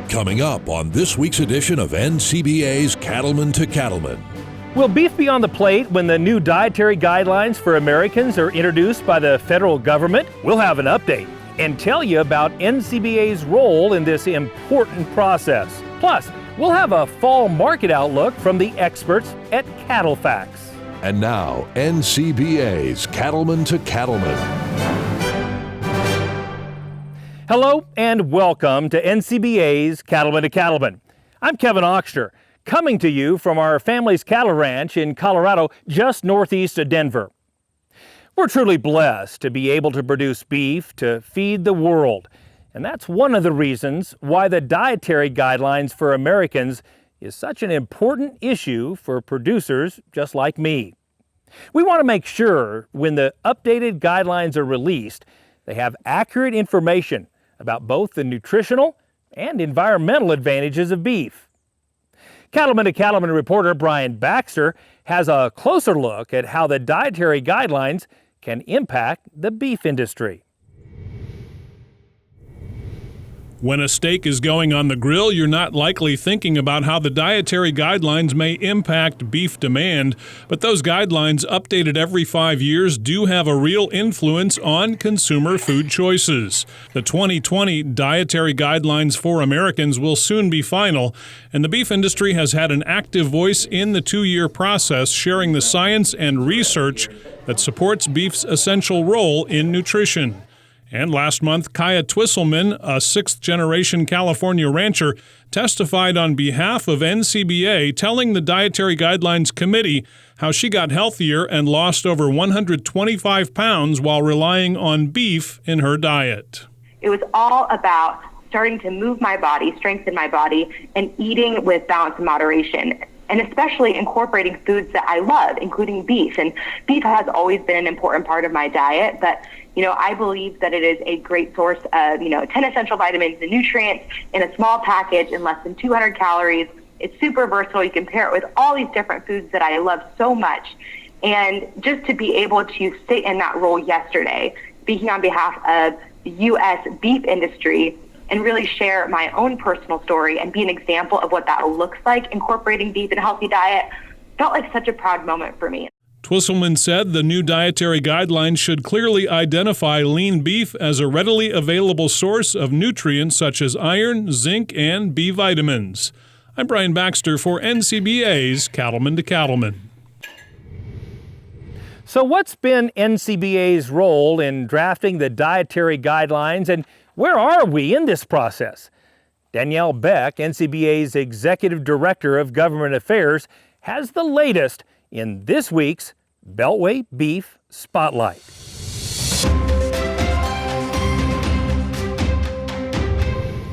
Coming up on this week's edition of Ncba's Cattlemen to Cattlemen. Will beef be on the plate when the new dietary guidelines for Americans are introduced by the federal government? We'll have an update and tell you about Ncba's role in this important process. Plus, we'll have a fall market outlook from the experts at CattleFax. And now, Ncba's Cattlemen to Cattlemen. Hello and welcome to Ncba's Cattlemen to Cattlemen. I'm Kevin Oxter, coming to you from our family's cattle ranch in Colorado, just northeast of Denver. We're truly blessed to be able to produce beef to feed the world, and that's one of the reasons why the dietary guidelines for Americans is such an important issue for producers just like me. We want to make sure when the updated guidelines are released, they have accurate information about both the nutritional and environmental advantages of beef. Cattlemen to Cattlemen reporter Brian Baxter has a closer look at how the dietary guidelines can impact the beef industry. When a steak is going on the grill, you're not likely thinking about how the dietary guidelines may impact beef demand, but those guidelines, updated every 5 years, do have a real influence on consumer food choices. The 2020 Dietary Guidelines for Americans will soon be final, and the beef industry has had an active voice in the 2-year process, sharing the science and research that supports beef's essential role in nutrition. And last month, Kaya Twisselman, a sixth-generation California rancher, testified on behalf of Ncba, telling the Dietary Guidelines Committee how she got healthier and lost over 125 pounds while relying on beef in her diet. It was all about starting to move my body, strengthen my body, and eating with balance and moderation, and especially incorporating foods that I love, including beef. And beef has always been an important part of my diet, but I believe that it is a great source of, 10 essential vitamins and nutrients in a small package in less than 200 calories. It's super versatile. You can pair it with all these different foods that I love so much. And just to be able to sit in that role yesterday, speaking on behalf of the U.S. beef industry, and really share my own personal story and be an example of what that looks like, incorporating beef in a healthy diet, felt like such a proud moment for me. Twisselman said the new dietary guidelines should clearly identify lean beef as a readily available source of nutrients such as iron, zinc, and B vitamins. I'm Brian Baxter for Ncba's Cattlemen to Cattlemen. So what's been Ncba's role in drafting the dietary guidelines, and where are we in this process? Danielle Beck, Ncba's Executive Director of Government Affairs, has the latest in this week's Beltway Beef Spotlight.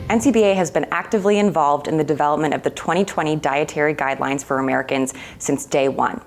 Ncba has been actively involved in the development of the 2020 Dietary Guidelines for Americans since day one.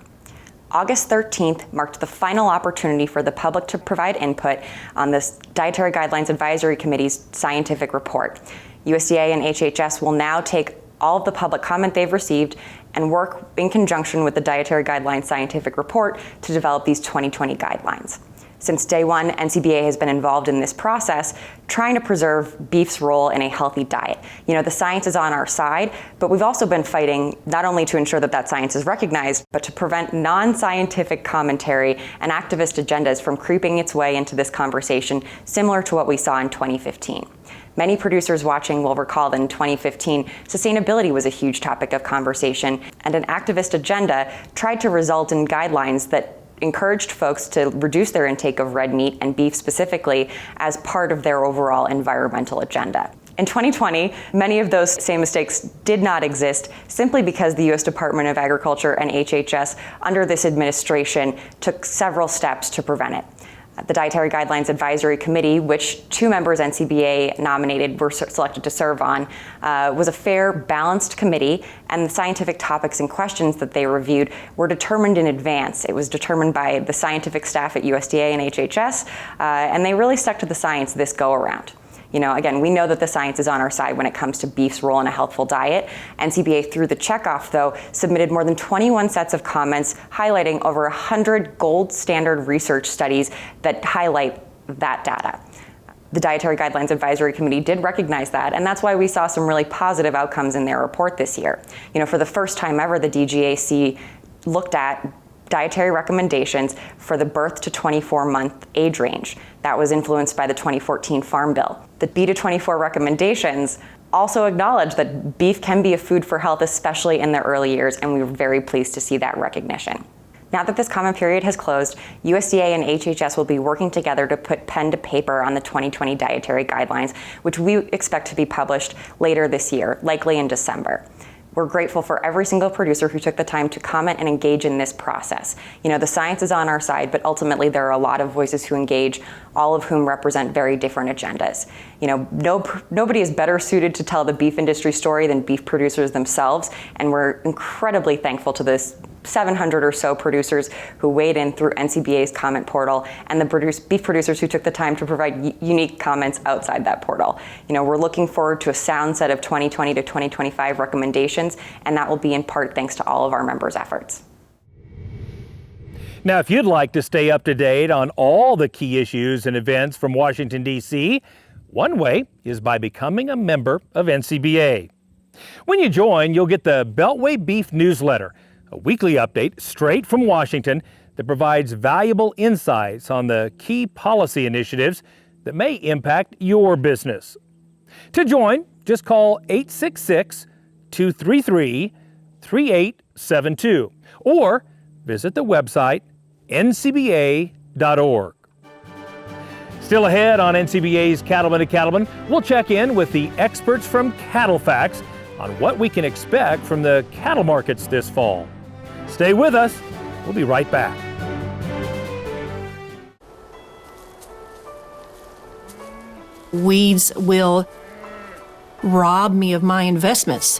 August 13th marked the final opportunity for the public to provide input on this Dietary Guidelines Advisory Committee's scientific report. USDA and HHS will now take all of the public comment they've received and work in conjunction with the Dietary Guidelines scientific report to develop these 2020 guidelines. Since day one, Ncba has been involved in this process, trying to preserve beef's role in a healthy diet. The science is on our side, but we've also been fighting not only to ensure that that science is recognized, but to prevent non-scientific commentary and activist agendas from creeping its way into this conversation, similar to what we saw in 2015. Many producers watching will recall that in 2015, sustainability was a huge topic of conversation, and an activist agenda tried to result in guidelines that encouraged folks to reduce their intake of red meat and beef specifically as part of their overall environmental agenda. In 2020, many of those same mistakes did not exist simply because the U.S. Department of Agriculture and HHS under this administration took several steps to prevent it. The Dietary Guidelines Advisory Committee, which 2 members Ncba nominated were selected to serve on, was a fair, balanced committee, and the scientific topics and questions that they reviewed were determined in advance. It was determined by the scientific staff at USDA and HHS, and they really stuck to the science this go-around. Again, we know that the science is on our side when it comes to beef's role in a healthful diet. Ncba, through the checkoff, though, submitted more than 21 sets of comments highlighting over 100 gold standard research studies that highlight that data. The Dietary Guidelines Advisory Committee did recognize that, and that's why we saw some really positive outcomes in their report this year. For the first time ever, the DGAC looked at dietary recommendations for the birth to 24-month age range. That was influenced by the 2014 Farm Bill. The B to 24 recommendations also acknowledge that beef can be a food for health, especially in the early years, and we were very pleased to see that recognition. Now that this comment period has closed, USDA and HHS will be working together to put pen to paper on the 2020 Dietary Guidelines, which we expect to be published later this year, likely in December. We're grateful for every single producer who took the time to comment and engage in this process. The science is on our side, but ultimately there are a lot of voices who engage, all of whom represent very different agendas. Nobody is better suited to tell the beef industry story than beef producers themselves, and we're incredibly thankful to this 700 or so producers who weighed in through NCBA's comment portal, and the beef producers who took the time to provide unique comments outside that portal. We're looking forward to a sound set of 2020 to 2025 recommendations, and that will be in part thanks to all of our members' efforts. Now, if you'd like to stay up to date on all the key issues and events from Washington, D.C., one way is by becoming a member of NCBA. When you join, you'll get the Beltway Beef newsletter, a weekly update straight from Washington that provides valuable insights on the key policy initiatives that may impact your business. To join, just call 866-233-3872 or visit the website ncba.org. Still ahead on NCBA's Cattlemen to Cattlemen, we'll check in with the experts from CattleFax on what we can expect from the cattle markets this fall. Stay with us. We'll be right back. Weeds will rob me of my investments.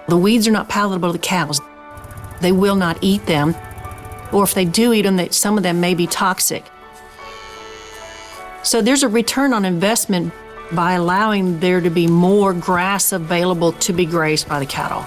The weeds are not palatable to cows. They will not eat them, or if they do eat them, some of them may be toxic. So there's a return on investment by allowing there to be more grass available to be grazed by the cattle.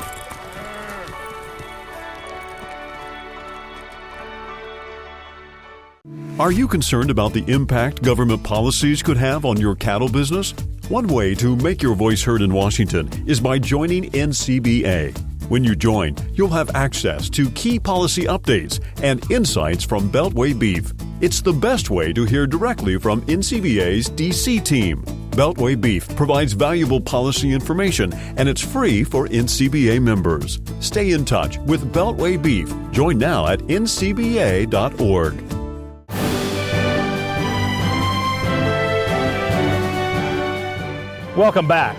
Are you concerned about the impact government policies could have on your cattle business? One way to make your voice heard in Washington is by joining NCBA. When you join, you'll have access to key policy updates and insights from Beltway Beef. It's the best way to hear directly from NCBA's DC team. Beltway Beef provides valuable policy information, and it's free for NCBA members. Stay in touch with Beltway Beef. Join now at ncba.org. Welcome back.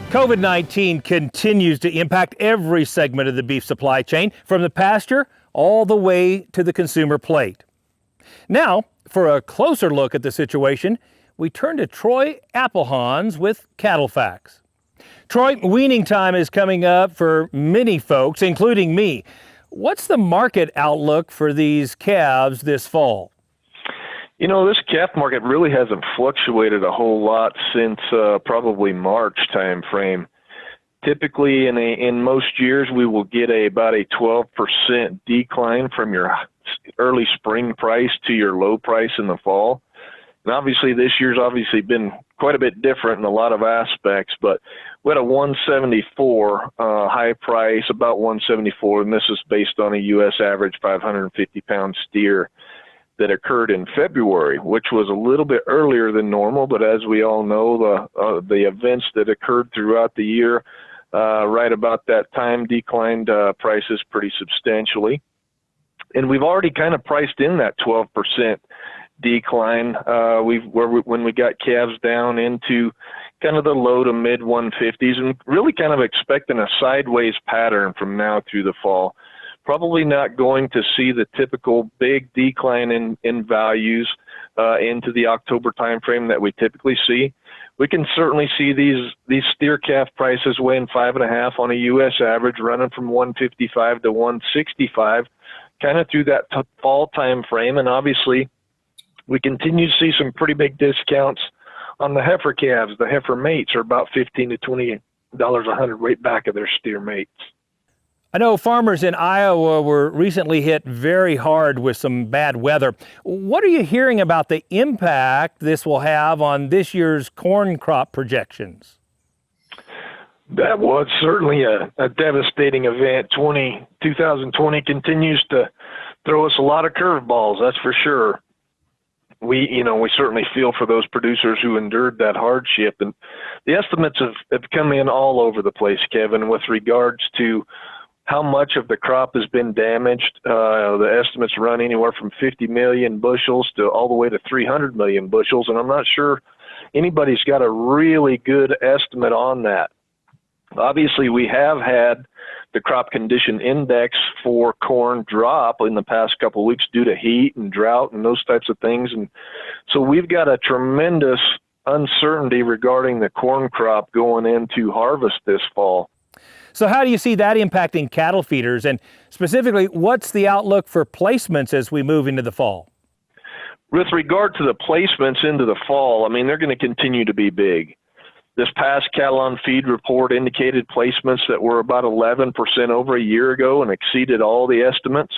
COVID-19 continues to impact every segment of the beef supply chain, from the pasture all the way to the consumer plate. Now, for a closer look at the situation, we turn to Troy Applehans with CattleFax. Troy, weaning time is coming up for many folks, including me. What's the market outlook for these calves this fall? This calf market really hasn't fluctuated a whole lot since probably March time frame. Typically, in most years, we will get about a 12% decline from your early spring price to your low price in the fall. And obviously, this year's been quite a bit different in a lot of aspects, but we had a 174 high price, about 174, and this is based on a U.S. average 550-pound steer that occurred in February, which was a little bit earlier than normal, but as we all know, the events that occurred throughout the year right about that time declined prices pretty substantially. And we've already kind of priced in that 12% decline when we got calves down into kind of the low to mid 150s, and really kind of expecting a sideways pattern from now through the fall. Probably not going to see the typical big decline in values into the October timeframe that we typically see. We can certainly see these steer calf prices weighing 5.5 on a U.S. average, running from 155 to 165, kind of through that fall time frame. And obviously, we continue to see some pretty big discounts on the heifer calves. The heifer mates are about $15 to $20 a hundredweight back of their steer mates. I know farmers in Iowa were recently hit very hard with some bad weather. What are you hearing about the impact this will have on this year's corn crop projections? That was certainly a devastating event. 2020 continues to throw us a lot of curveballs, that's for sure. We certainly feel for those producers who endured that hardship. And the estimates have come in all over the place, Kevin, with regards to how much of the crop has been damaged. The estimates run anywhere from 50 million bushels to all the way to 300 million bushels. And I'm not sure anybody's got a really good estimate on that. Obviously, we have had the crop condition index for corn drop in the past couple of weeks due to heat and drought and those types of things. And so we've got a tremendous uncertainty regarding the corn crop going into harvest this fall. So how do you see that impacting cattle feeders? And specifically, what's the outlook for placements as we move into the fall? With regard to the placements into the fall, I mean, they're going to continue to be big. This past Cattle on Feed report indicated placements that were about 11% over a year ago and exceeded all the estimates.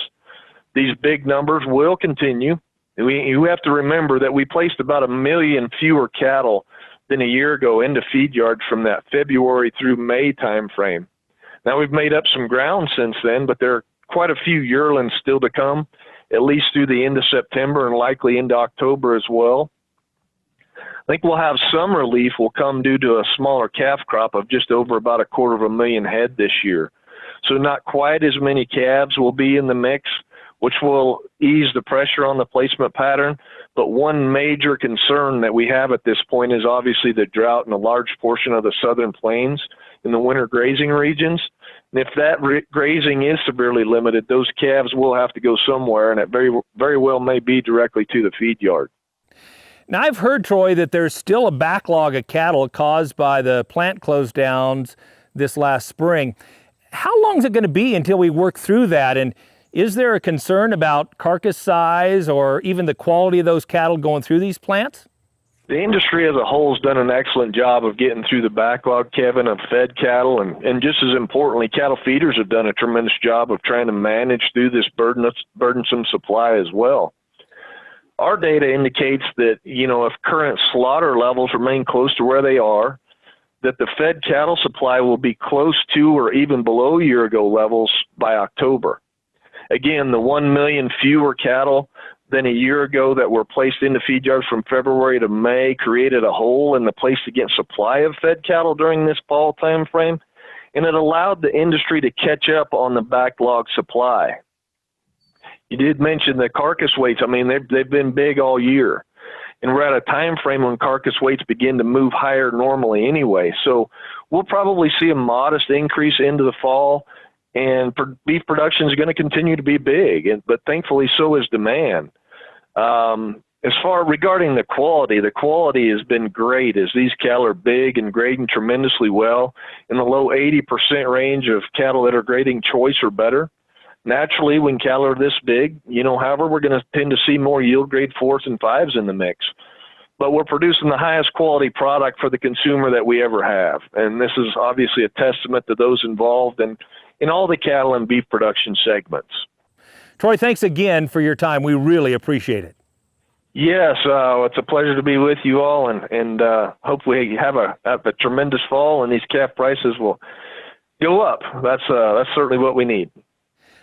These big numbers will continue. You have to remember that we placed about 1 million fewer cattle than a year ago into feed yards from that February through May timeframe. Now, we've made up some ground since then, but there are quite a few yearlings still to come, at least through the end of September and likely into October as well. I think we'll have some relief will come due to a smaller calf crop of just over about 250,000 head this year. So not quite as many calves will be in the mix, which will ease the pressure on the placement pattern. But one major concern that we have at this point is obviously the drought in a large portion of the southern plains in the winter grazing regions. And if that grazing is severely limited, those calves will have to go somewhere, and it very well may be directly to the feed yard. Now, I've heard, Troy, that there's still a backlog of cattle caused by the plant close downs this last spring. How long is it going to be until we work through that? And is there a concern about carcass size or even the quality of those cattle going through these plants? The industry as a whole has done an excellent job of getting through the backlog, Kevin, of fed cattle. And just as importantly, cattle feeders have done a tremendous job of trying to manage through this burdensome supply as well. Our data indicates that, if current slaughter levels remain close to where they are, that the fed cattle supply will be close to or even below year-ago levels by October. Again, the 1 million fewer cattle than a year ago that were placed into feed yards from February to May created a hole in the place-to-get supply of fed cattle during this fall time frame, and it allowed the industry to catch up on the backlog supply. You did mention the carcass weights. I mean, they've been big all year. And we're at a time frame when carcass weights begin to move higher normally anyway. So we'll probably see a modest increase into the fall, and beef production is going to continue to be big, but thankfully so is demand. As far regarding the quality has been great as these cattle are big and grading tremendously well in the low 80% range of cattle that are grading choice or better. Naturally, when cattle are this big, however, we're going to tend to see more yield grade 4s and 5s in the mix. But we're producing the highest quality product for the consumer that we ever have. And this is obviously a testament to those involved in all the cattle and beef production segments. Troy, thanks again for your time. We really appreciate it. Yes, it's a pleasure to be with you all, and hopefully you have a tremendous fall, and these calf prices will go up. That's certainly what we need.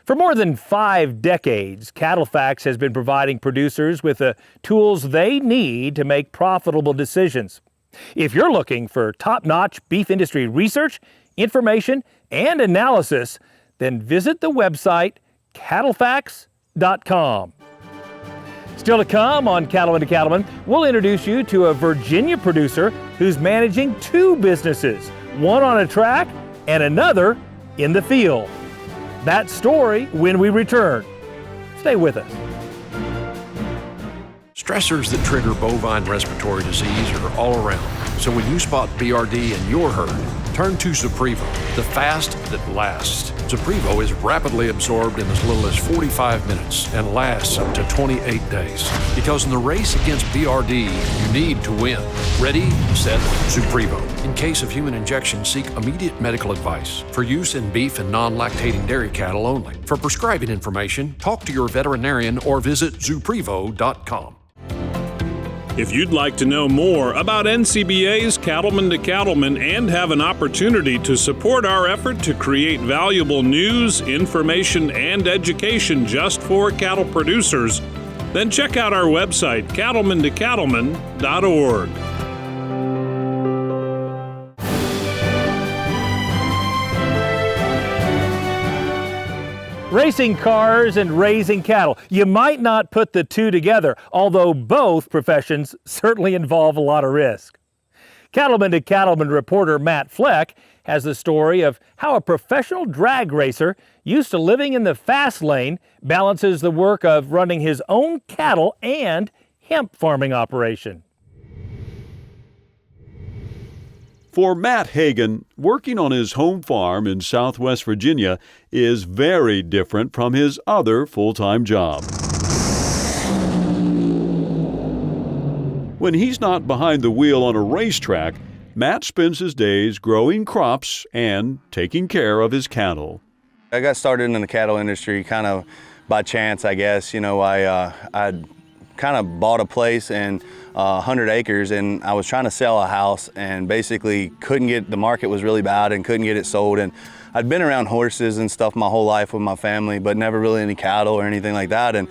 For more than 5 decades, CattleFax has been providing producers with the tools they need to make profitable decisions. If you're looking for top-notch beef industry research, information, and analysis, then visit the website CattleFax.com. Still to come on Cattlemen to Cattlemen, we'll introduce you to a Virginia producer who's managing 2 businesses, one on a track and another in the field. That story when we return. Stay with us. Stressors that trigger bovine respiratory disease are all around. So when you spot BRD in your herd, Turn to Zuprevo, the fast that lasts. Zuprevo is rapidly absorbed in as little as 45 minutes and lasts up to 28 days. Because in the race against BRD, you need to win. Ready, set, Zuprevo. In case of human injection, seek immediate medical advice. For use in beef and non-lactating dairy cattle only. For prescribing information, talk to your veterinarian or visit Zuprevo.com. If you'd like to know more about NCBA's Cattlemen to Cattlemen and have an opportunity to support our effort to create valuable news, information, and education just for cattle producers, then check out our website, cattlementocattlemen.org. Racing cars and raising cattle. You might not put the two together, although both professions certainly involve a lot of risk. Cattlemen to Cattlemen reporter Matt Fleck has the story of how a professional drag racer used to living in the fast lane balances the work of running his own cattle and hemp farming operation. For Matt Hagan, working on his home farm in Southwest Virginia is very different from his other full-time job. When he's not behind the wheel on a racetrack, Matt spends his days growing crops and taking care of his cattle. I got started in the cattle industry kind of by chance, I guess. You know, I kind of bought a place and 100 acres, and I was trying to sell a house and basically couldn't get, the market was really bad and couldn't get it sold. And I'd been around horses and stuff my whole life with my family, but never really any cattle or anything like that. And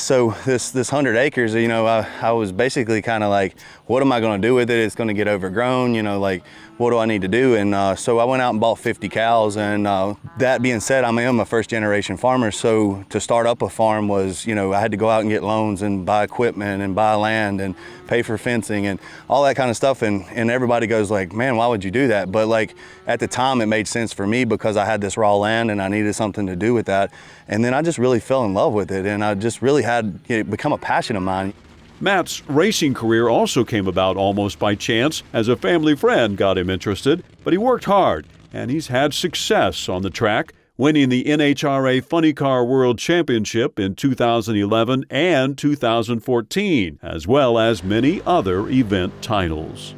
so this 100 acres, you know, I was basically kind of like, what am I going to do with it? It's going to get overgrown, you know, like, what do I need to do? And so I went out and bought 50 cows. And that being said, I am a first generation farmer. So to start up a farm was, you know, I had to go out and get loans and buy equipment and buy land and pay for fencing and all that kind of stuff. And everybody goes like, man, why would you do that? But like at the time it made sense for me because I had this raw land and I needed something to do with that. And then I just really fell in love with it. And I just really had it become a passion of mine. Matt's racing career also came about almost by chance as a family friend got him interested, but he worked hard and he's had success on the track, winning the NHRA Funny Car World Championship in 2011 and 2014, as well as many other event titles.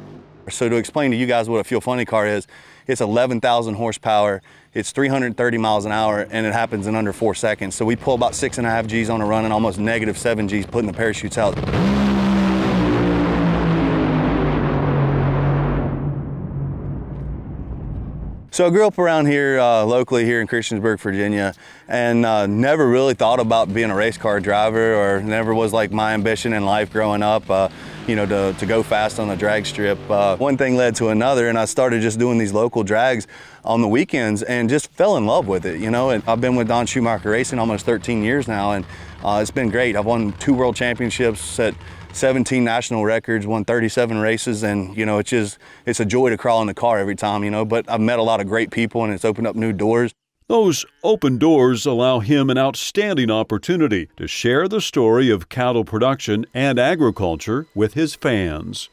So to explain to you guys what a fuel funny car is, it's 11,000 horsepower, it's 330 miles an hour, and it happens in under 4 seconds. So we pull about 6.5 Gs on a run and almost -7 Gs putting the parachutes out. So I grew up around here, locally here in Christiansburg, Virginia, and never really thought about being a race car driver, or never was like my ambition in life growing up, you know, to go fast on a drag strip. One thing led to another, and I started just doing these local drags on the weekends and just fell in love with it, you know. And I've been with Don Schumacher Racing almost 13 years now, and it's been great. I've won 2 world championships, set 17 national records, won 37 races, and you know, it's a joy to crawl in the car every time, you know. But I've met a lot of great people and it's opened up new doors. Those open doors allow him an outstanding opportunity to share the story of cattle production and agriculture with his fans.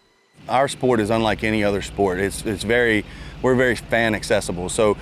Our sport is unlike any other sport. We're very fan accessible. So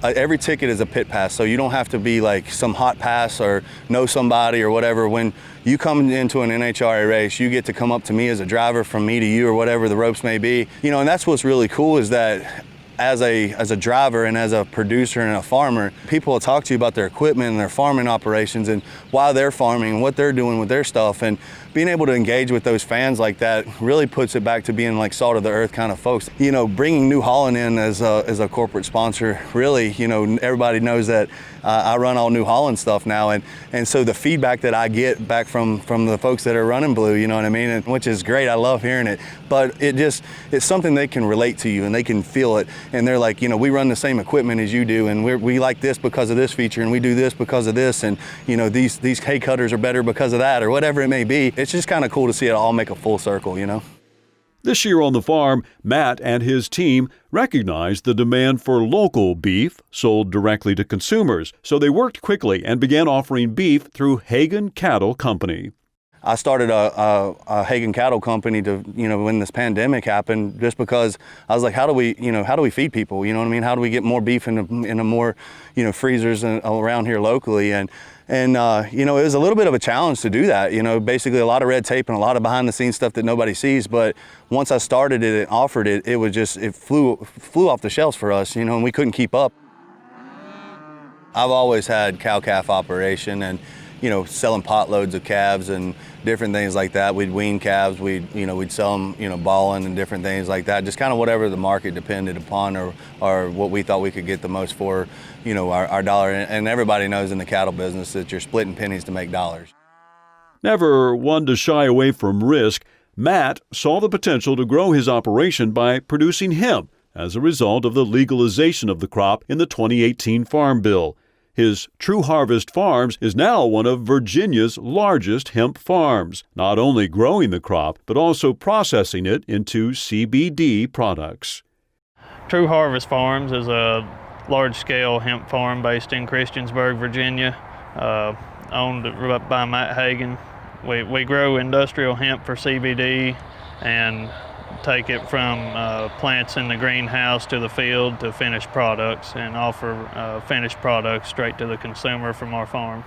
every ticket is a pit pass, so you don't have to be like some hot pass or know somebody or whatever. When you come into an NHRA race, you get to come up to me as a driver, from me to you, or whatever the ropes may be. You know, and that's what's really cool, is that as a driver and as a producer and a farmer, people will talk to you about their equipment and their farming operations and why they're farming and what they're doing with their stuff. And being able to engage with those fans like that really puts it back to being like salt of the earth kind of folks. You know, bringing New Holland in as a corporate sponsor, really, you know, everybody knows that I run all New Holland stuff now, and so the feedback that I get back from the folks that are running Blue, you know what I mean, and, which is great. I love hearing it, but it's something they can relate to you and they can feel it, and they're like, you know, we run the same equipment as you do, and we like this because of this feature, and we do this because of this, and you know, these hay cutters are better because of that, or whatever it may be. It's just kind of cool to see it all make a full circle, you know. This year on the farm, Matt and his team recognized the demand for local beef sold directly to consumers, so they worked quickly and began offering beef through Hagan Cattle Company. I started a Hagen cattle company to, when this pandemic happened, just because I was like, how do we feed people? You know what I mean? How do we get more beef in a more, freezers around here locally? And it was a little bit of a challenge to do that. Basically a lot of red tape and a lot of behind the scenes stuff that nobody sees. But once I started it and offered it, it flew off the shelves for us, and we couldn't keep up. I've always had cow-calf operation and, selling pot loads of calves and different things like that. We'd wean calves, we'd sell them, balling and different things like that. Just kind of whatever the market depended upon or what we thought we could get the most for, our dollar. And everybody knows in the cattle business that you're splitting pennies to make dollars. Never one to shy away from risk, Matt saw the potential to grow his operation by producing hemp as a result of the legalization of the crop in the 2018 Farm Bill. His True Harvest Farms is now one of Virginia's largest hemp farms, not only growing the crop, but also processing it into CBD products. True Harvest Farms is a large-scale hemp farm based in Christiansburg, Virginia, owned by Matt Hagen. We grow industrial hemp for CBD and take it from plants in the greenhouse to the field to finished products and offer finished products straight to the consumer from our farm.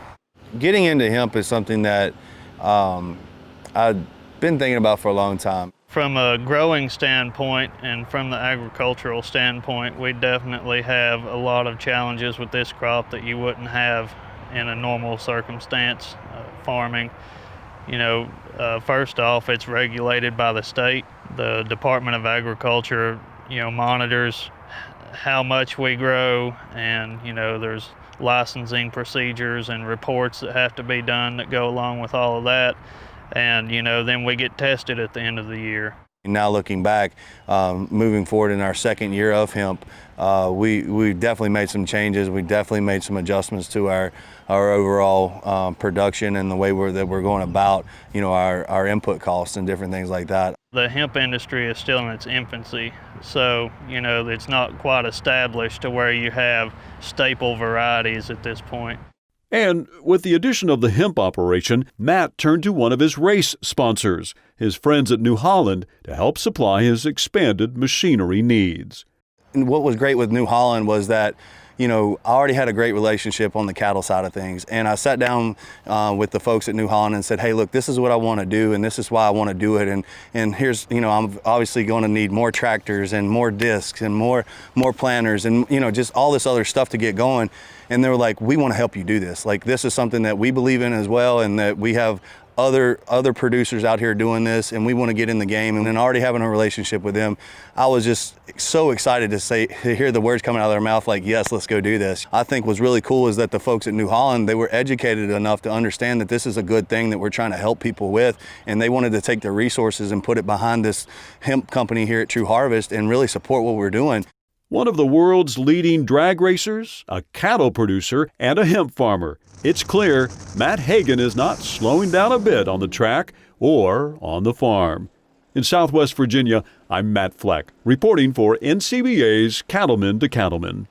Getting into hemp is something that I've been thinking about for a long time. From a growing standpoint and from the agricultural standpoint, we definitely have a lot of challenges with this crop that you wouldn't have in a normal circumstance farming. First off, it's regulated by the state. The Department of Agriculture, monitors how much we grow, and, there's licensing procedures and reports that have to be done that go along with all of that. And, then we get tested at the end of the year. Now looking back, moving forward in our second year of hemp, we definitely made some changes. We definitely made some adjustments to our overall production and the way that we're going about, our input costs and different things like that. The hemp industry is still in its infancy, so it's not quite established to where you have staple varieties at this point. And with the addition of the hemp operation, Matt turned to one of his race sponsors, his friends at New Holland, to help supply his expanded machinery needs. And what was great with New Holland was that, I already had a great relationship on the cattle side of things. And I sat down with the folks at New Holland and said, hey, look, this is what I want to do, and this is why I want to do it. And here's, I'm obviously going to need more tractors and more discs and more planters and, just all this other stuff to get going. And they were like, we want to help you do this. Like, this is something that we believe in as well, and that we have other producers out here doing this, and we want to get in the game. And then already having a relationship with them, I was just so excited to hear the words coming out of their mouth like, yes, let's go do this. I think what's really cool is that the folks at New Holland, they were educated enough to understand that this is a good thing that we're trying to help people with, and they wanted to take their resources and put it behind this hemp company here at True Harvest and really support what we're doing. One of the world's leading drag racers, a cattle producer, and a hemp farmer. It's clear Matt Hagen is not slowing down a bit on the track or on the farm. In Southwest Virginia, I'm Matt Fleck, reporting for NCBA's Cattlemen to Cattlemen.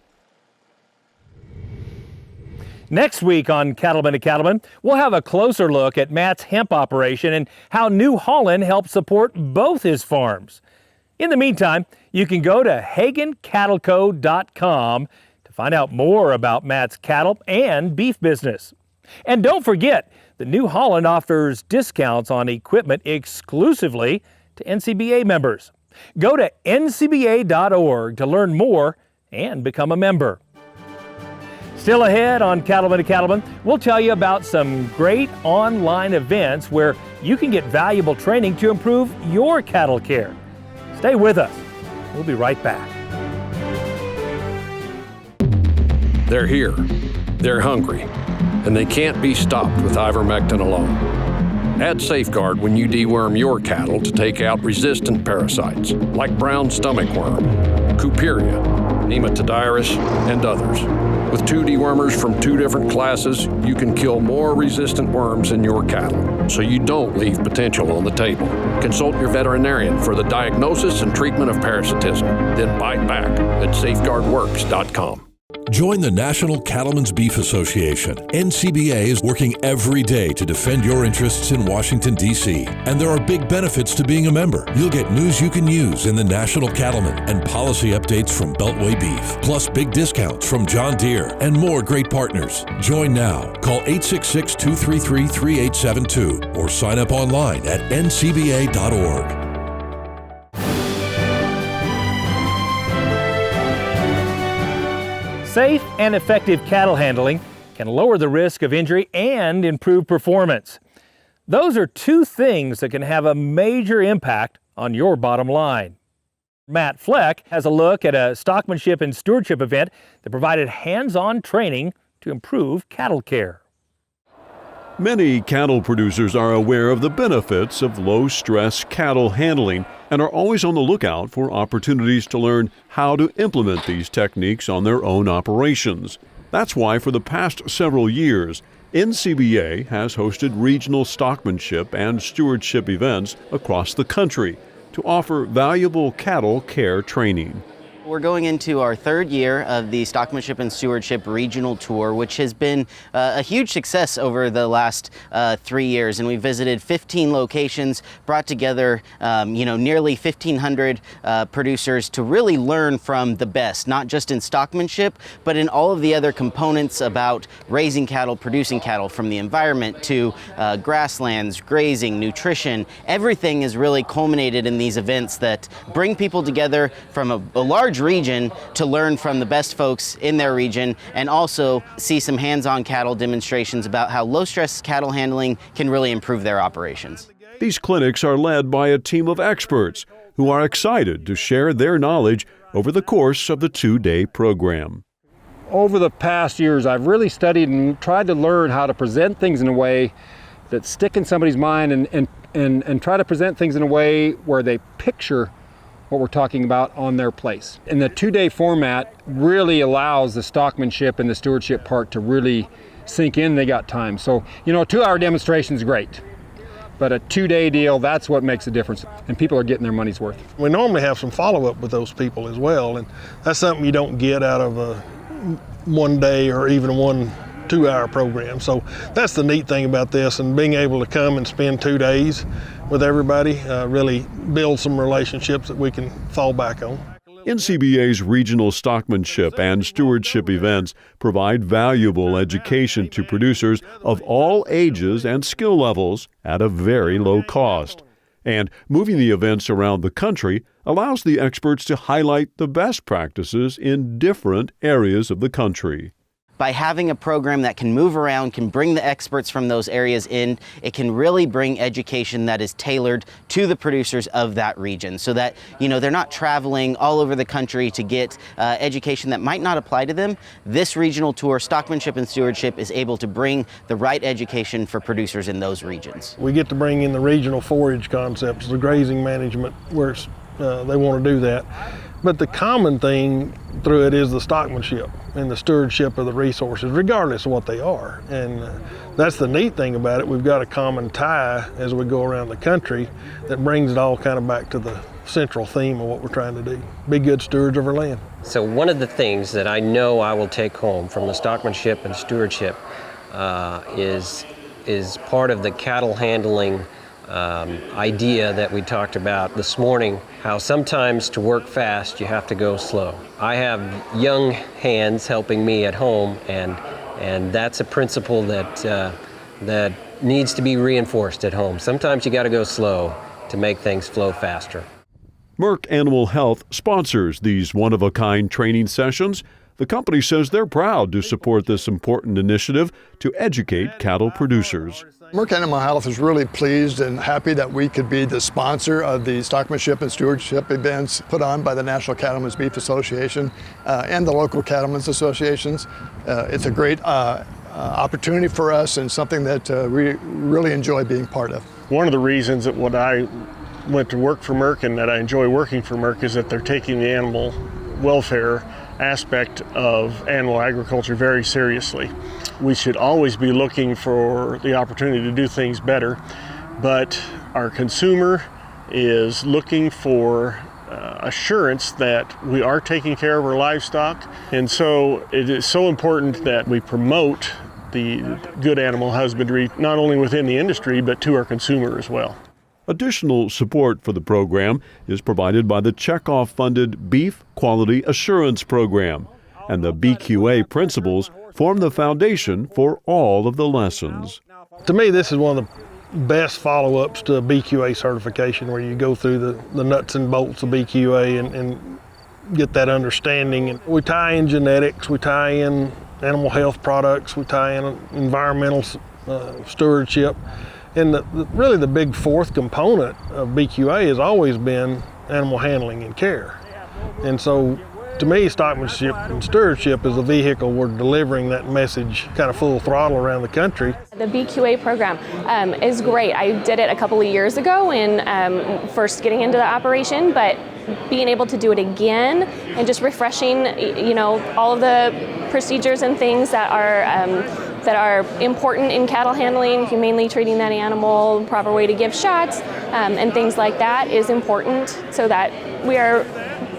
Next week on Cattlemen to Cattlemen, we'll have a closer look at Matt's hemp operation and how New Holland helps support both his farms. In the meantime, you can go to HagenCattleCo.com to find out more about Matt's cattle and beef business. And don't forget, the New Holland offers discounts on equipment exclusively to NCBA members. Go to ncba.org to learn more and become a member. Still ahead on Cattlemen to Cattlemen, we'll tell you about some great online events where you can get valuable training to improve your cattle care. Stay with us. We'll be right back. They're here, they're hungry, and they can't be stopped with ivermectin alone. Add Safeguard when you deworm your cattle to take out resistant parasites like brown stomach worm, Couperia, Nematodirus, and others. With 2 dewormers from 2 different classes, you can kill more resistant worms in your cattle, so you don't leave potential on the table. Consult your veterinarian for the diagnosis and treatment of parasitism, then bite back at safeguardworks.com. Join the National Cattlemen's Beef Association. NCBA is working every day to defend your interests in Washington, D.C., and there are big benefits to being a member. You'll get news you can use in the National Cattlemen and policy updates from Beltway Beef, plus big discounts from John Deere and more great partners. Join now. Call 866-233-3872 or sign up online at ncba.org. Safe and effective cattle handling can lower the risk of injury and improve performance. Those are two things that can have a major impact on your bottom line. Matt Fleck has a look at a stockmanship and stewardship event that provided hands-on training to improve cattle care. Many cattle producers are aware of the benefits of low-stress cattle handling and are always on the lookout for opportunities to learn how to implement these techniques on their own operations. That's why for the past several years, NCBA has hosted regional stockmanship and stewardship events across the country to offer valuable cattle care training. We're going into our third year of the Stockmanship and Stewardship Regional Tour, which has been a huge success over the last 3 years. And we visited 15 locations, brought together, nearly 1,500 producers to really learn from the best, not just in stockmanship, but in all of the other components about raising cattle, producing cattle, from the environment to grasslands, grazing, nutrition. Everything is really culminated in these events that bring people together from a large region to learn from the best folks in their region, and also see some hands-on cattle demonstrations about how low-stress cattle handling can really improve their operations. These clinics are led by a team of experts who are excited to share their knowledge over the course of the 2-day program. Over the past years, I've really studied and tried to learn how to present things in a way that stick in somebody's mind, and try to present things in a way where they picture what we're talking about on their place. And the 2-day format really allows the stockmanship and the stewardship part to really sink in. They got time. So, a 2-hour demonstration is great, but a 2-day deal, that's what makes a difference. And people are getting their money's worth. We normally have some follow-up with those people as well, and that's something you don't get out of a 1-day or even a 2-hour program. So that's the neat thing about this, and being able to come and spend 2 days with everybody really build some relationships that we can fall back on. NCBA's regional stockmanship and stewardship events provide valuable education to producers of all ages and skill levels at a very low cost. And moving the events around the country allows the experts to highlight the best practices in different areas of the country. By having a program that can move around, can bring the experts from those areas in, it can really bring education that is tailored to the producers of that region, so that they're not traveling all over the country to get education that might not apply to them. This regional tour, Stockmanship and Stewardship, is able to bring the right education for producers in those regions. We get to bring in the regional forage concepts, the grazing management, where they want to do that. But the common thing through it is the stockmanship and the stewardship of the resources, regardless of what they are. And that's the neat thing about it. We've got a common tie as we go around the country that brings it all kind of back to the central theme of what we're trying to do. Be good stewards of our land. So one of the things that I know I will take home from the stockmanship and stewardship is part of the cattle handling idea that we talked about this morning, how sometimes to work fast you have to go slow. I have young hands helping me at home, and that's a principle that needs to be reinforced at home. Sometimes you got to go slow to make things flow faster. Merck Animal Health sponsors these one-of-a-kind training sessions. The company says they're proud to support this important initiative to educate cattle producers. Merck Animal Health is really pleased and happy that we could be the sponsor of the stockmanship and stewardship events put on by the National Cattlemen's Beef Association and the local cattlemen's associations. It's a great opportunity for us and something that we really enjoy being part of. One of the reasons that I went to work for Merck and that I enjoy working for Merck is that they're taking the animal welfare aspect of animal agriculture very seriously. We should always be looking for the opportunity to do things better, but our consumer is looking for assurance that we are taking care of our livestock. And so it is so important that we promote the good animal husbandry, not only within the industry, but to our consumer as well. Additional support for the program is provided by the Chekhov-funded Beef Quality Assurance Program, and the BQA principles form the foundation for all of the lessons. To me, this is one of the best follow-ups to a BQA certification, where you go through the nuts and bolts of BQA and get that understanding. And we tie in genetics, we tie in animal health products, we tie in environmental stewardship. And really the big fourth component of BQA has always been animal handling and care. And so to me, stockmanship and stewardship is a vehicle we're delivering that message kind of full throttle around the country. The BQA program is great. I did it a couple of years ago in first getting into the operation, but being able to do it again and just refreshing, all of the procedures and things that are important in cattle handling, humanely treating that animal, proper way to give shots, and things like that is important so that we are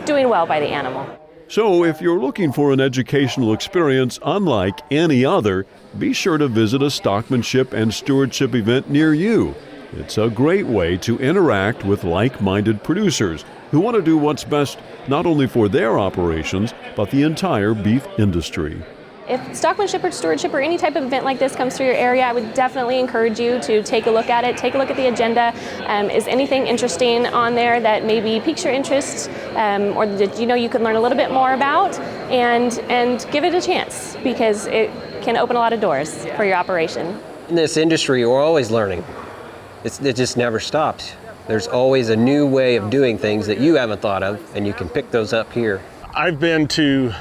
doing well by the animal. So if you're looking for an educational experience unlike any other, be sure to visit a stockmanship and stewardship event near you. It's a great way to interact with like-minded producers who want to do what's best not only for their operations, but the entire beef industry. If stockmanship or stewardship or any type of event like this comes through your area, I would definitely encourage you to take a look at it, take a look at the agenda. Is anything interesting on there that maybe piques your interest or that you can learn a little bit more about, and give it a chance, because it can open a lot of doors for your operation. In this industry, we're always learning. It just never stops. There's always a new way of doing things that you haven't thought of, and you can pick those up here. I've been to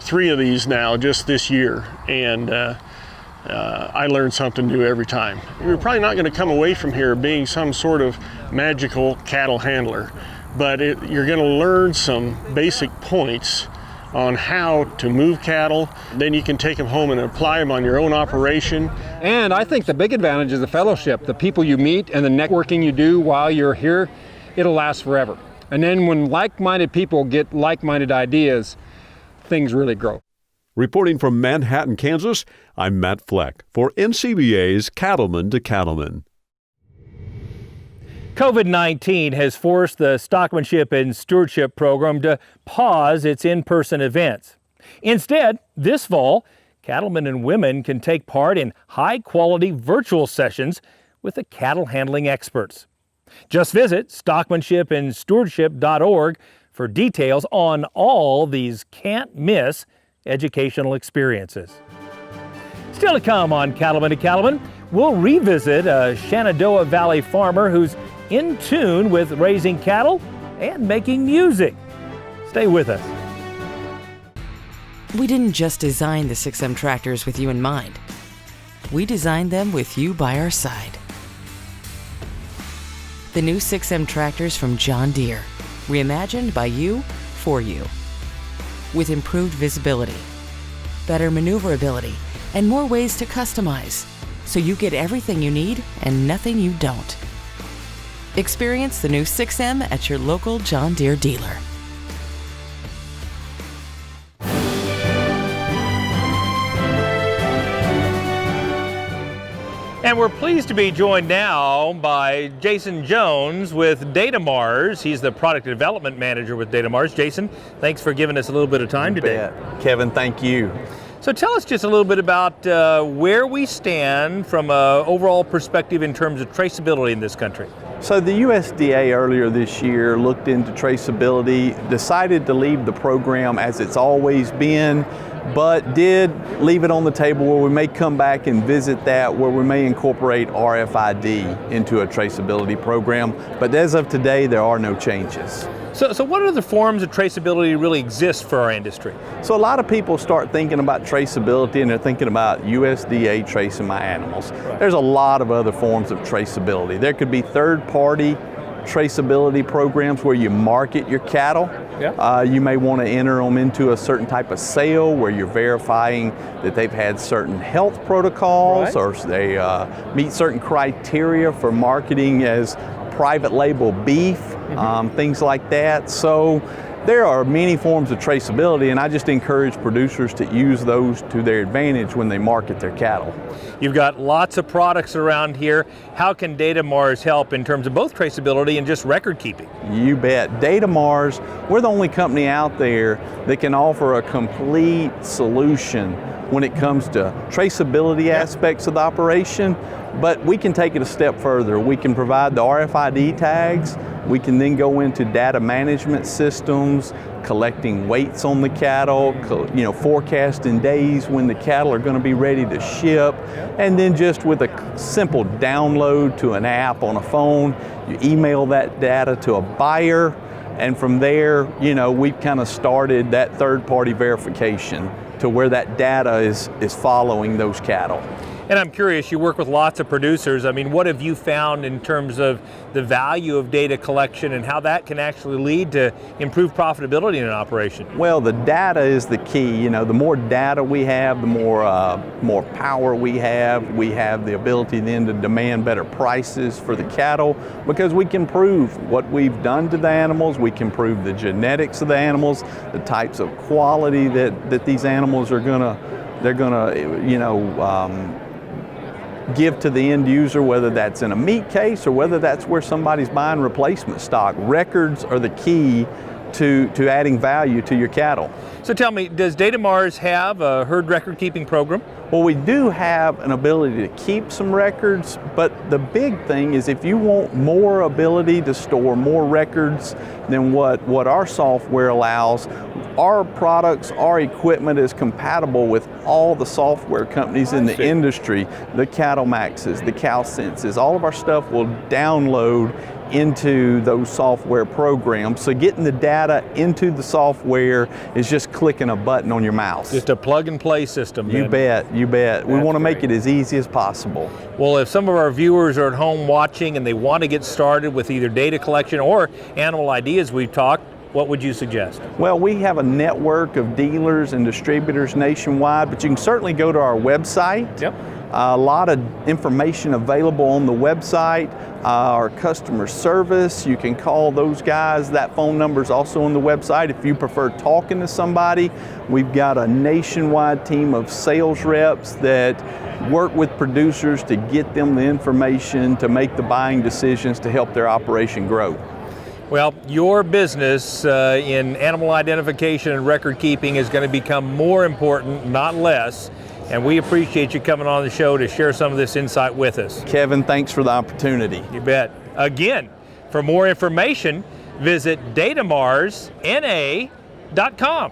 3 of these now just this year, and I learn something new every time. You're probably not going to come away from here being some sort of magical cattle handler, but you're going to learn some basic points on how to move cattle. Then you can take them home and apply them on your own operation. And I think the big advantage is the fellowship, the people you meet and the networking you do while you're here. It'll last forever. And then when like-minded people get like-minded ideas, things really grow. Reporting from Manhattan, Kansas, I'm Matt Fleck for NCBA's Cattlemen to Cattlemen. COVID-19 has forced the Stockmanship and Stewardship program to pause its in-person events. Instead, this fall, cattlemen and women can take part in high-quality virtual sessions with the cattle handling experts. Just visit stockmanshipandstewardship.org for details on all these can't-miss educational experiences. Still to come on Cattlemen to Cattlemen, we'll revisit a Shenandoah Valley farmer who's in tune with raising cattle and making music. Stay with us. We didn't just design the 6M tractors with you in mind. We designed them with you by our side. The new 6M tractors from John Deere, reimagined by you, for you. With improved visibility, better maneuverability, and more ways to customize, so you get everything you need and nothing you don't. Experience the new 6M at your local John Deere dealer. And we're pleased to be joined now by Jason Jones with Datamars. He's the product development manager with Datamars. Jason, thanks for giving us a little bit of time today. Kevin, thank you. So tell us just a little bit about where we stand from an overall perspective in terms of traceability in this country. So the USDA earlier this year looked into traceability, decided to leave the program as it's always been, but did leave it on the table where we may come back and visit that, where we may incorporate RFID into a traceability program. But as of today, there are no changes. So what other forms of traceability really exist for our industry? So a lot of people start thinking about traceability and they're thinking about USDA tracing my animals. Right. There's a lot of other forms of traceability. There could be third-party traceability programs where you market your cattle. Yeah. You may want to enter them into a certain type of sale where you're verifying that they've had certain health protocols, right, or they meet certain criteria for marketing as private label beef. things like that. So there are many forms of traceability, and I just encourage producers to use those to their advantage when they market their cattle. You've got lots of products around here. How can DataMars help in terms of both traceability and just record keeping? You bet. DataMars, we're the only company out there that can offer a complete solution when it comes to traceability aspects of the operation, but we can take it a step further. We can provide the RFID tags. We can then go into data management systems, collecting weights on the cattle, forecasting days when the cattle are going to be ready to ship, and then just with a simple download to an app on a phone, you email that data to a buyer, and from there, we've kind of started that third-party verification to where that data is following those cattle. And I'm curious, you work with lots of producers. I mean, what have you found in terms of the value of data collection and how that can actually lead to improved profitability in an operation? Well, the data is the key. The more data we have, the more power we have. We have the ability then to demand better prices for the cattle because we can prove what we've done to the animals. We can prove the genetics of the animals, the types of quality that these animals are gonna give to the end user, whether that's in a meat case or whether that's where somebody's buying replacement stock. Records are the key to adding value to your cattle. So tell me, does DataMars have a herd record keeping program? Well, we do have an ability to keep some records, but the big thing is if you want more ability to store more records than what our software allows, our products, our equipment is compatible with all the software companies in the industry, the CattleMaxes, the CowSenses. All of our stuff will download into those software programs. So getting the data into the software is just clicking a button on your mouse. Just a plug and play system. You bet. We want to make it as easy as possible. Well, if some of our viewers are at home watching and they want to get started with either data collection or animal ID as we've talked, what would you suggest? Well, we have a network of dealers and distributors nationwide, but you can certainly go to our website. Yep. A lot of information available on the website. Our customer service, you can call those guys. That phone number is also on the website. If you prefer talking to somebody, we've got a nationwide team of sales reps that work with producers to get them the information to make the buying decisions to help their operation grow. Well, your business in animal identification and record keeping is going to become more important, not less. And we appreciate you coming on the show to share some of this insight with us. Kevin, thanks for the opportunity. You bet. Again, for more information, visit datamarsna.com.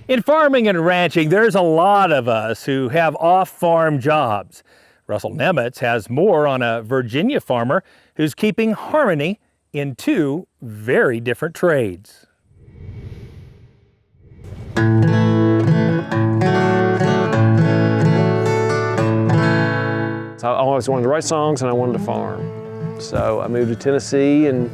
In farming and ranching, there's a lot of us who have off-farm jobs. Russell Nemets has more on a Virginia farmer who's keeping harmony in two very different trades. I always wanted to write songs and I wanted to farm. So I moved to Tennessee and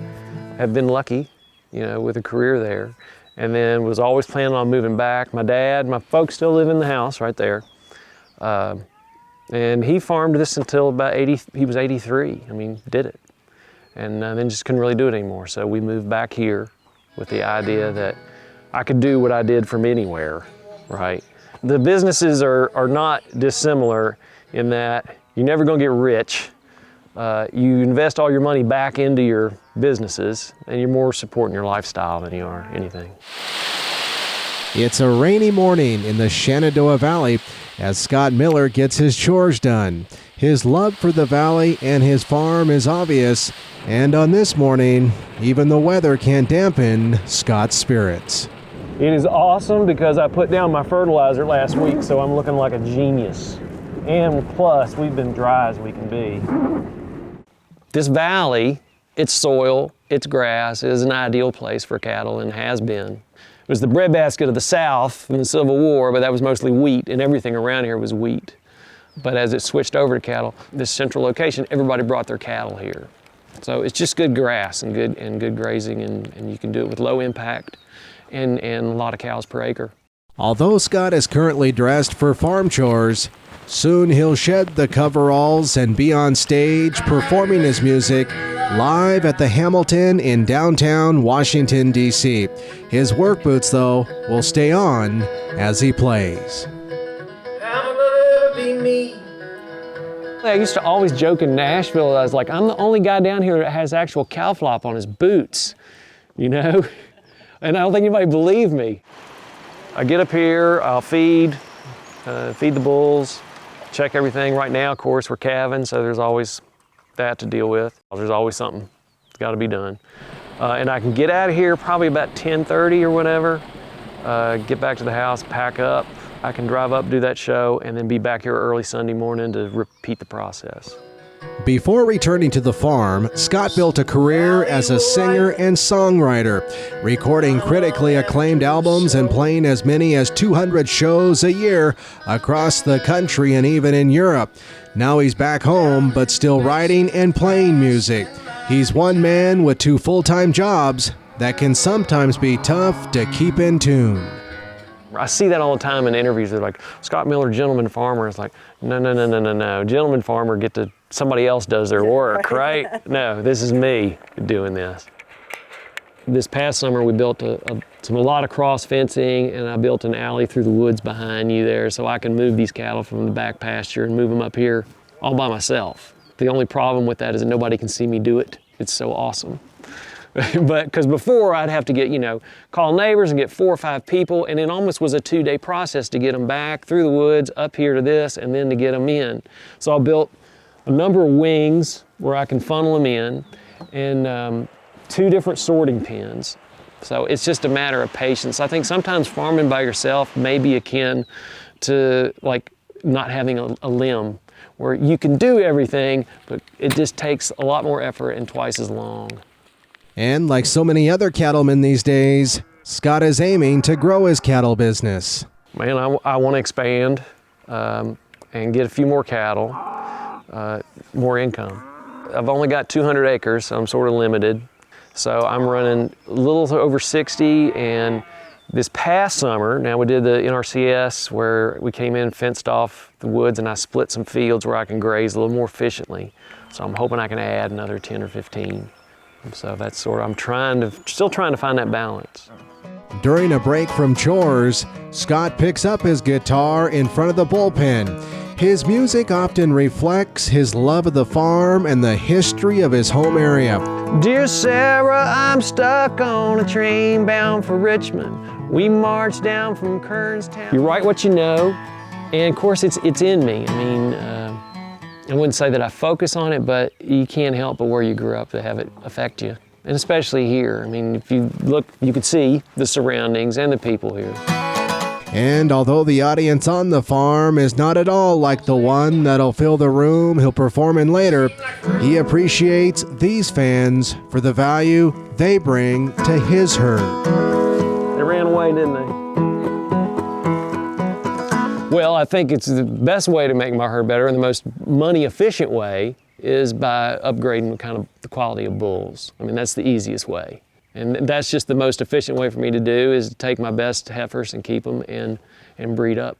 have been lucky, with a career there. And then was always planning on moving back. My folks still live in the house right there. And he farmed this until about he was 83. Did it. And then just couldn't really do it anymore. So we moved back here with the idea that I could do what I did from anywhere, right? The businesses are not dissimilar in that you're never gonna get rich. You invest all your money back into your businesses and you're more supporting your lifestyle than you are anything. It's a rainy morning in the Shenandoah Valley as Scott Miller gets his chores done. His love for the valley and his farm is obvious, and on this morning, even the weather can't dampen Scott's spirits. It is awesome because I put down my fertilizer last week, so I'm looking like a genius. And plus, we've been dry as we can be. This valley, its soil, its grass is an ideal place for cattle and has been. It was the breadbasket of the South in the Civil War, but that was mostly wheat, and everything around here was wheat. But as it switched over to cattle, this central location, everybody brought their cattle here. So it's just good grass and good grazing, and you can do it with low impact and a lot of cows per acre. Although Scott is currently dressed for farm chores, soon he'll shed the coveralls and be on stage performing his music live at the Hamilton in downtown Washington, D.C. His work boots, though, will stay on as he plays. I used to always joke in Nashville, I was like, I'm the only guy down here that has actual cow flop on his boots, you know? And I don't think anybody believed me. I get up here, I'll feed the bulls, check everything. Right now, of course, we're calving, so there's always that to deal with. There's always something that's got to be done. And I can get out of here probably about 10:30 or whatever, get back to the house, pack up. I can drive up, do that show, and then be back here early Sunday morning to repeat the process. Before returning to the farm, Scott built a career as a singer and songwriter, recording critically acclaimed albums and playing as many as 200 shows a year across the country and even in Europe. Now he's back home, but still writing and playing music. He's one man with 2 full-time jobs that can sometimes be tough to keep in tune. I see that all the time in interviews. They're like, Scott Miller, gentleman farmer. It's like, no. Gentleman farmer, somebody else does their work, right? No, this is me doing this. This past summer, we built a lot of cross fencing, and I built an alley through the woods behind you there so I can move these cattle from the back pasture and move them up here all by myself. The only problem with that is that nobody can see me do it. It's so awesome. But because before I'd have to call neighbors and get 4 or 5 people, and it almost was a 2-day process to get them back through the woods up here to this and then to get them in. So I built a number of wings where I can funnel them in and 2 different sorting pens. So it's just a matter of patience. I think sometimes farming by yourself may be akin to like not having a limb, where you can do everything, but it just takes a lot more effort and twice as long. And like so many other cattlemen these days, Scott is aiming to grow his cattle business. Man, I want to expand and get a few more cattle, more income. I've only got 200 acres, so I'm sort of limited. So I'm running a little over 60, and this past summer, now we did the NRCS where we came in, fenced off the woods, and I split some fields where I can graze a little more efficiently. So I'm hoping I can add another 10 or 15. So that's sort of, still trying to find that balance. During a break from chores, Scott picks up his guitar in front of the bullpen. His music often reflects his love of the farm and the history of his home area. Dear Sarah, I'm stuck on a train bound for Richmond. We marched down from Kernstown. You write what you know, and of course it's in me. I mean, I wouldn't say that I focus on it, but you can't help but where you grew up to have it affect you. And especially here. I mean, if you look, you could see the surroundings and the people here. And although the audience on the farm is not at all like the one that'll fill the room he'll perform in later, he appreciates these fans for the value they bring to his herd. They ran away, didn't they? Well, I think it's the best way to make my herd better and the most money efficient way is by upgrading kind of the quality of bulls. I mean, that's the easiest way. And that's just the most efficient way for me to do is to take my best heifers and keep them and breed up.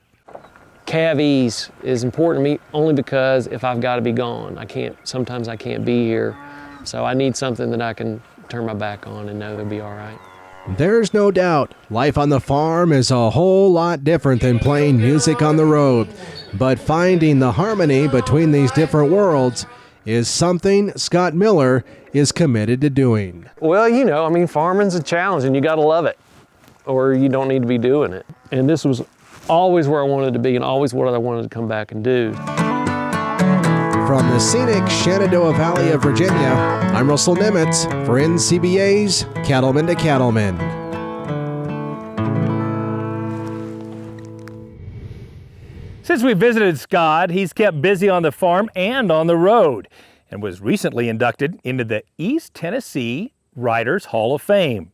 Calves is important to me only because if I've got to be gone, sometimes I can't be here. So I need something that I can turn my back on and know they'll be all right. There's no doubt life on the farm is a whole lot different than playing music on the road. But finding the harmony between these different worlds is something Scott Miller is committed to doing. Well, farming's a challenge and you gotta love it or you don't need to be doing it. And this was always where I wanted to be and always what I wanted to come back and do. From the scenic Shenandoah Valley of Virginia, I'm Russell Nemets for NCBA's Cattlemen to Cattlemen. Since we visited Scott, he's kept busy on the farm and on the road and was recently inducted into the East Tennessee Writers Hall of Fame.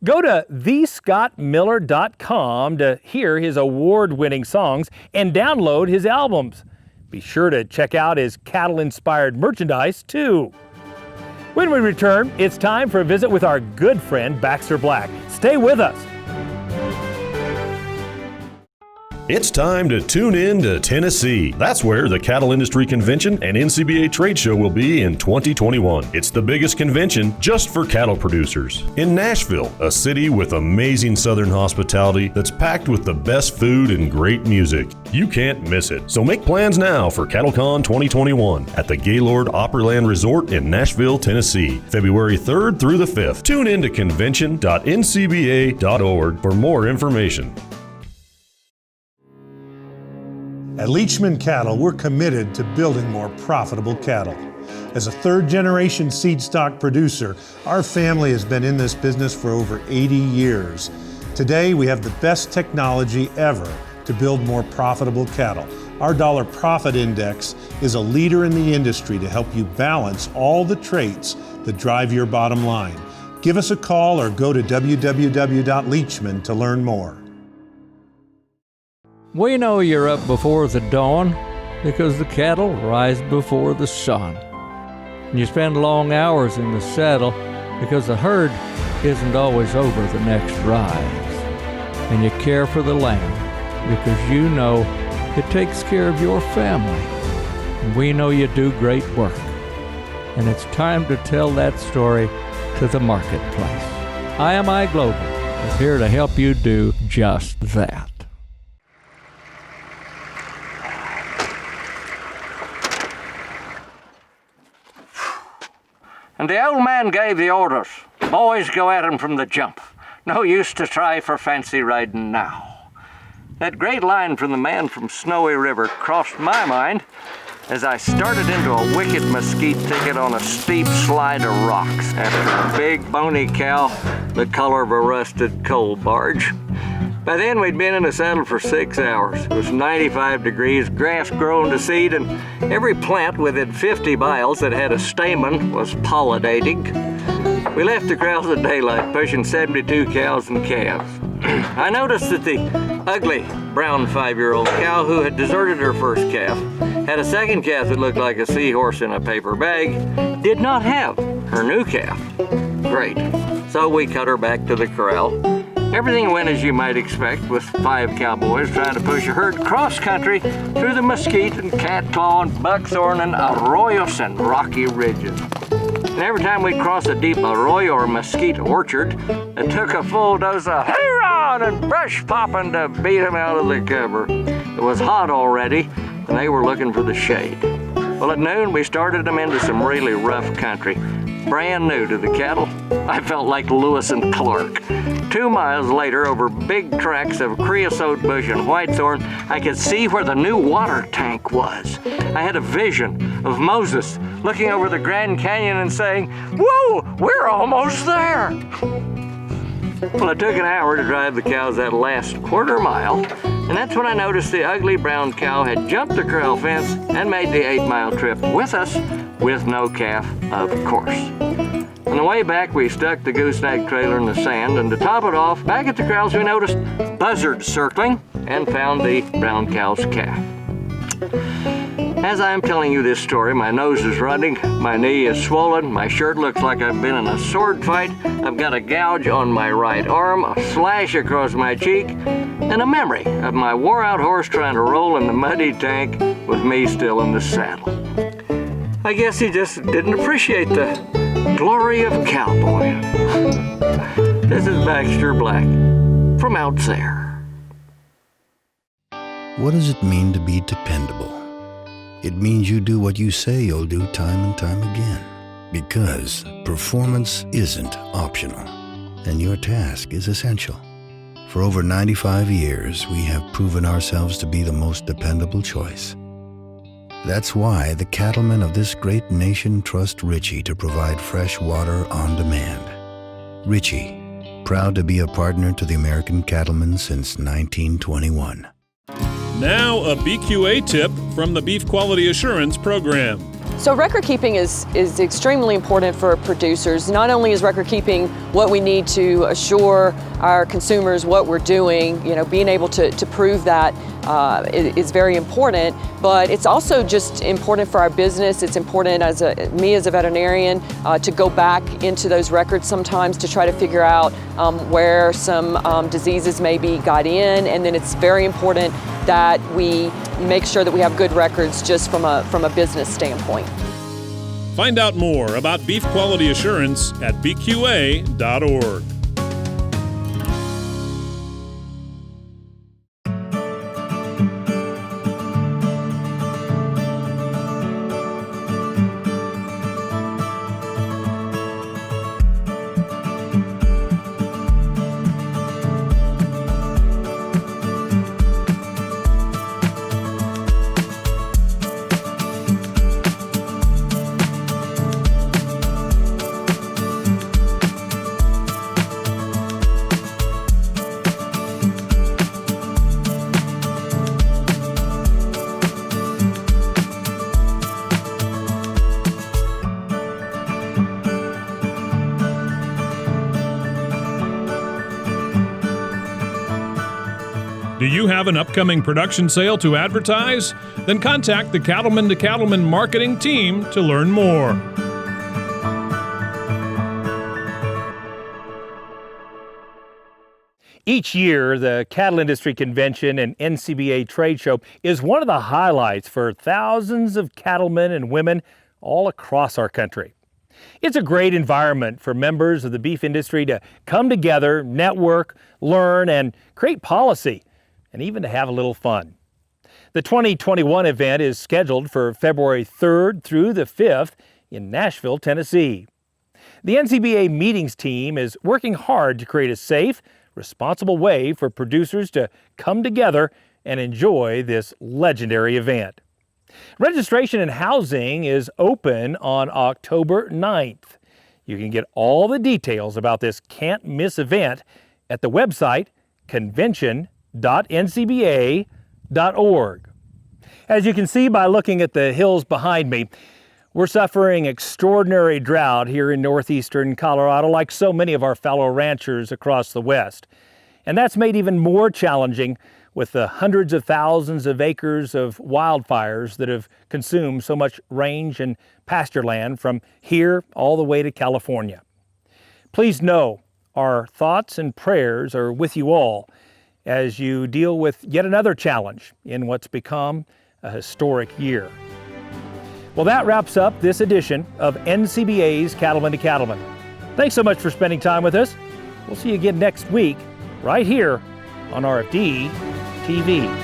Go to thescottmiller.com to hear his award-winning songs and download his albums. Be sure to check out his cattle-inspired merchandise, too. When we return, it's time for a visit with our good friend Baxter Black. Stay with us. It's time to tune in to Tennessee. That's where the Cattle Industry Convention and NCBA Trade Show will be in 2021. It's the biggest convention just for cattle producers. In Nashville, a city with amazing southern hospitality that's packed with the best food and great music. You can't miss it. So make plans now for CattleCon 2021 at the Gaylord Opryland Resort in Nashville, Tennessee, February 3rd through the 5th. Tune in to convention.ncba.org for more information. At Leachman Cattle, we're committed to building more profitable cattle. As a third-generation seed stock producer, our family has been in this business for over 80 years. Today, we have the best technology ever to build more profitable cattle. Our dollar profit index is a leader in the industry to help you balance all the traits that drive your bottom line. Give us a call or go to www.leachman to learn more. We know you're up before the dawn because the cattle rise before the sun. And you spend long hours in the saddle because the herd isn't always over the next rise. And you care for the land because you know it takes care of your family. And we know you do great work. And it's time to tell that story to the marketplace. IMI Global is here to help you do just that. And the old man gave the orders. Boys, go at him from the jump. No use to try for fancy riding now. That great line from the man from Snowy River crossed my mind as I started into a wicked mesquite thicket on a steep slide of rocks after a big bony cow the color of a rusted coal barge. By then we'd been in the saddle for 6 hours. It was 95 degrees, grass growing to seed, and every plant within 50 miles that had a stamen was pollinating. We left the corrals at daylight, pushing 72 cows and calves. I noticed that the ugly brown 5-year-old cow who had deserted her first calf had a second calf that looked like a seahorse in a paper bag, did not have her new calf. Great. So we cut her back to the corral. Everything went as you might expect, with 5 cowboys trying to push a herd cross-country through the mesquite and catclaw and buckthorn and arroyos and rocky ridges. And every time we'd cross a deep arroyo or mesquite orchard, it took a full dose of hurrah and brush popping to beat them out of the cover. It was hot already, and they were looking for the shade. Well, at noon, we started them into some really rough country. Brand new to the cattle. I felt like Lewis and Clark. 2 miles later, over big tracts of creosote bush and whitethorn, I could see where the new water tank was. I had a vision of Moses looking over the Grand Canyon and saying, "Whoa, we're almost there!" Well, it took an hour to drive the cows that last quarter mile, and that's when I noticed the ugly brown cow had jumped the corral fence and made the 8-mile trip with us, with no calf, of course. On the way back, we stuck the gooseneck trailer in the sand, and to top it off, back at the corrals, we noticed buzzards circling and found the brown cow's calf. As I am telling you this story, my nose is running, my knee is swollen, my shirt looks like I've been in a sword fight, I've got a gouge on my right arm, a slash across my cheek, and a memory of my wore-out horse trying to roll in the muddy tank with me still in the saddle. I guess he just didn't appreciate the glory of cowboy. This is Baxter Black from out there. What does it mean to be dependable? It means you do what you say you'll do time and time again. Because performance isn't optional, and your task is essential. For over 95 years, we have proven ourselves to be the most dependable choice. That's why the cattlemen of this great nation trust Ritchie to provide fresh water on demand. Ritchie, proud to be a partner to the American Cattlemen since 1921. Now a BQA tip from the Beef Quality Assurance Program. So record keeping is extremely important for producers. Not only is record keeping what we need to assure our consumers what we're doing, being able to prove that is very important, but it's also just important for our business. It's important me as a veterinarian to go back into those records sometimes to try to figure out where some diseases maybe got in, and then it's very important that we make sure that we have good records just from a business standpoint. Find out more about beef quality assurance at bqa.org. Do you have an upcoming production sale to advertise? Then contact the Cattlemen to Cattlemen marketing team to learn more. Each year, the Cattle Industry Convention and NCBA Trade Show is one of the highlights for thousands of cattlemen and women all across our country. It's a great environment for members of the beef industry to come together, network, learn, and create policy, and even to have a little fun. The 2021 event is scheduled for February 3rd through the 5th in Nashville, Tennessee. The NCBA meetings team is working hard to create a safe, responsible way for producers to come together and enjoy this legendary event. Registration and housing is open on October 9th. You can get all the details about this can't-miss event at the website convention.ncba.org. As you can see by looking at the hills behind me, we're suffering extraordinary drought here in northeastern Colorado, like so many of our fellow ranchers across the West. And that's made even more challenging with the hundreds of thousands of acres of wildfires that have consumed so much range and pasture land from here all the way to California. Please know our thoughts and prayers are with you all as you deal with yet another challenge in what's become a historic year. Well, that wraps up this edition of NCBA's Cattlemen to Cattlemen. Thanks so much for spending time with us. We'll see you again next week, right here on RFD TV.